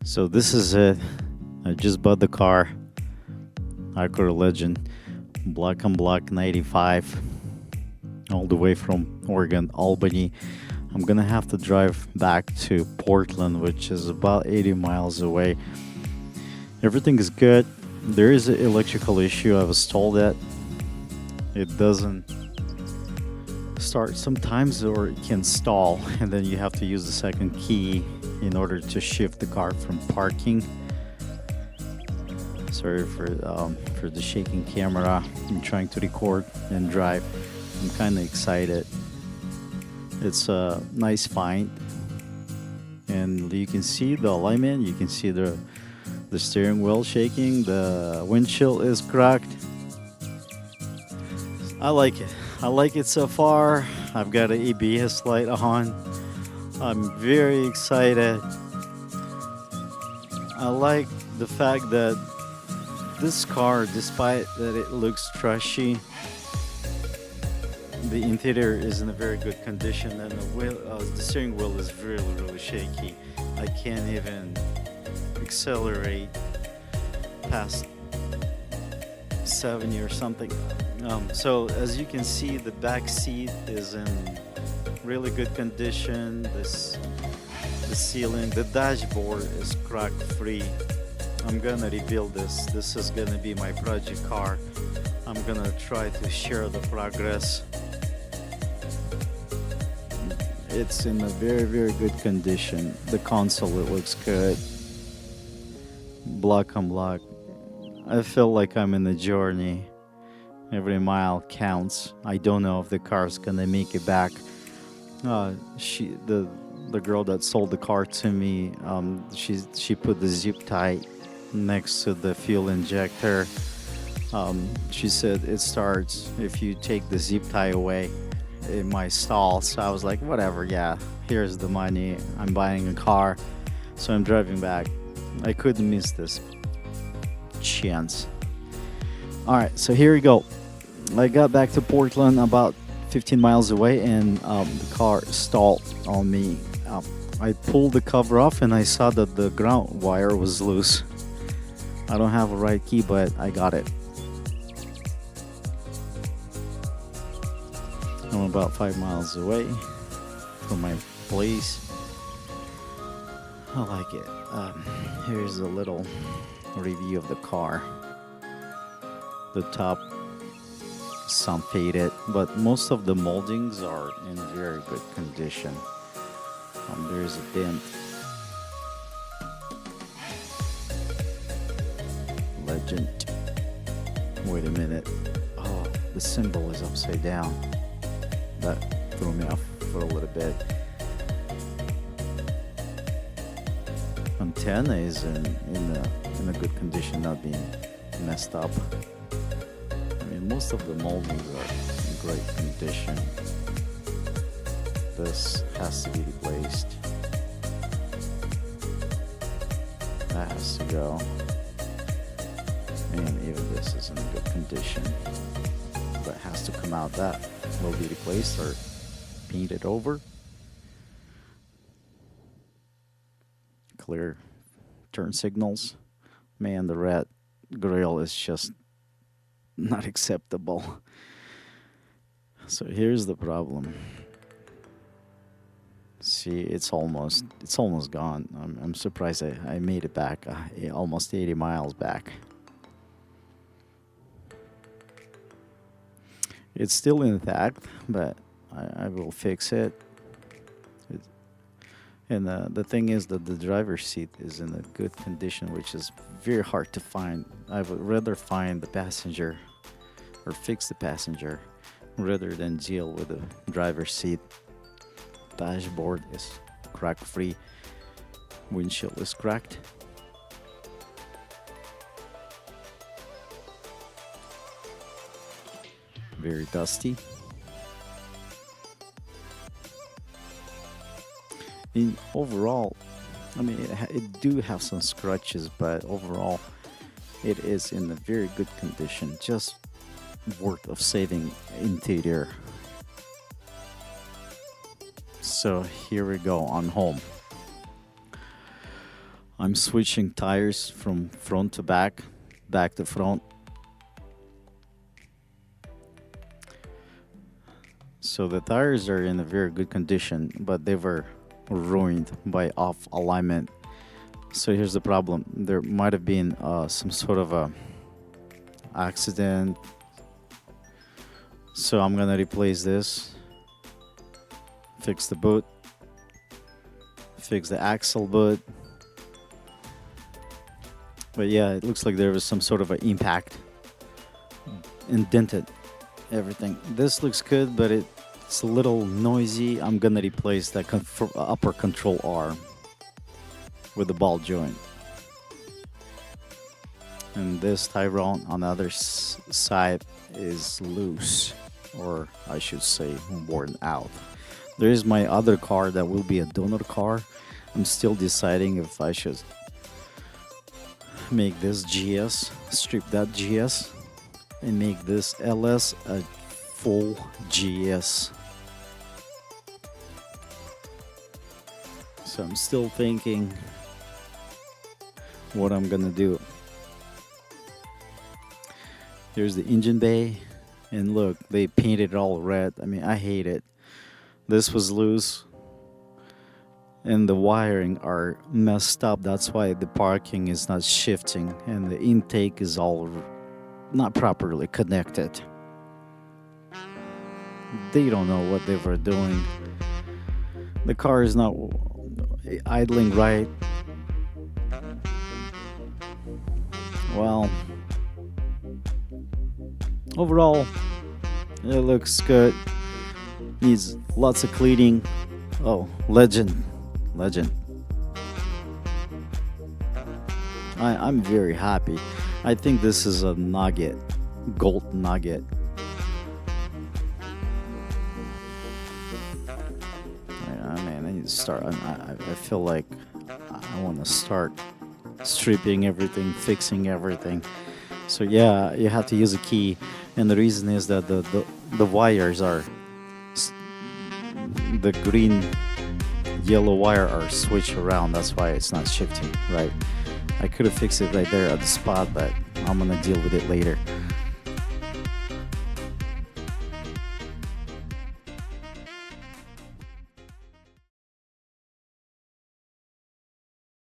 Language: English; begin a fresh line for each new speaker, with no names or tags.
So this is it. I just bought the car, Acura Legend, black and black 95, all the way from Oregon, Albany. I'm gonna have to drive back to Portland, which is about 80 miles away. Everything is good. There is an electrical issue. I was told that it doesn't start sometimes, or it can stall, and then you have to use the second key in order to shift the car from parking. Sorry for the shaking camera. I'm trying to record and drive. I'm kind of excited. It's a nice find, and you can see the alignment. You can see the steering wheel shaking. The windshield is cracked. I like it. I like it so far. I've got an ABS light on. I'm very excited. I like the fact that this car, despite that it looks trashy, the interior is in a very good condition, and the steering wheel is really shaky. I can't even accelerate past 70 or something. So as you can see, the back seat is in really good condition. The ceiling, the dashboard is crack free. I'm gonna rebuild this. This is gonna be my project car. I'm gonna try to share the progress. It's in a very good condition. The console, it looks good. Black on black. I feel like I'm in a journey. Every mile counts. I don't know if the car's gonna make it back. The girl that sold the car to me, she put the zip tie next to the fuel injector. She said it starts if you take the zip tie away. It might stall. So I was like, whatever. Yeah, here's the money. I'm buying a car, so I'm driving back. I couldn't miss this chance. All right, so here we go. I got back to Portland about 15 miles away, and the car stalled on me. I pulled the cover off, and I saw that the ground wire was loose. I don't have a right key, but I got it. I'm about 5 miles away from my place. I like it. Here's a little review of the car. The top, some faded, but most of the moldings are in very good condition. There's a dent. Legend. Wait a minute. Oh, the symbol is upside down. That threw me off for a little bit. Antenna is in a good condition, not being messed up. I mean, most of the moldings are in great condition. This has to be replaced. That has to go. And even this is in good condition. That has to come out. That will be replaced or painted over. Clear turn signals. Man, the red grill is just not acceptable. So here's the problem. See, it's almost gone. I'm surprised I made it back, almost 80 miles back. It's still intact, but I will fix it. And the thing is that the driver's seat is in a good condition, which is very hard to find. I would rather find the passenger or fix the passenger rather than deal with the driver's seat. Dashboard is crack free. Windshield is cracked. Very dusty. Overall, I mean, it do have some scratches, but overall, it is in a very good condition. Just worth of saving interior. So here we go on home. I'm switching tires from front to back, back to front. So the tires are in a very good condition, but they were ruined by off alignment. So here's the problem. There might have been some sort of a accident. So I'm gonna replace this, fix the boot, fix the axle boot. But yeah, it looks like there was some sort of an impact, indented everything. This looks good, but it's a little noisy. I'm gonna replace that upper control arm with the ball joint. And this Tyrone on the other side is loose, or I should say worn out. There is my other car that will be a donor car. I'm still deciding if I should make this GS, strip that GS, and make this LS a full GS. So I'm still thinking what I'm gonna do. Here's the engine bay, and look, they painted it all red. I mean, I hate it. This was loose, and the wiring are messed up. That's why the parking is not shifting, and the intake is all not properly connected. They don't know what they were doing. The car is not idling right. Well, overall, it looks good. Needs lots of cleaning. Oh, legend. I'm very happy. I think this is a nugget, gold nugget. I need to start. I feel like I want to start stripping everything, fixing everything. So yeah, you have to use a key, and the reason is that the wires are the green yellow wire are switched around. That's why it's not shifting right. I could have fixed it right there at the spot, but I'm gonna deal with it later.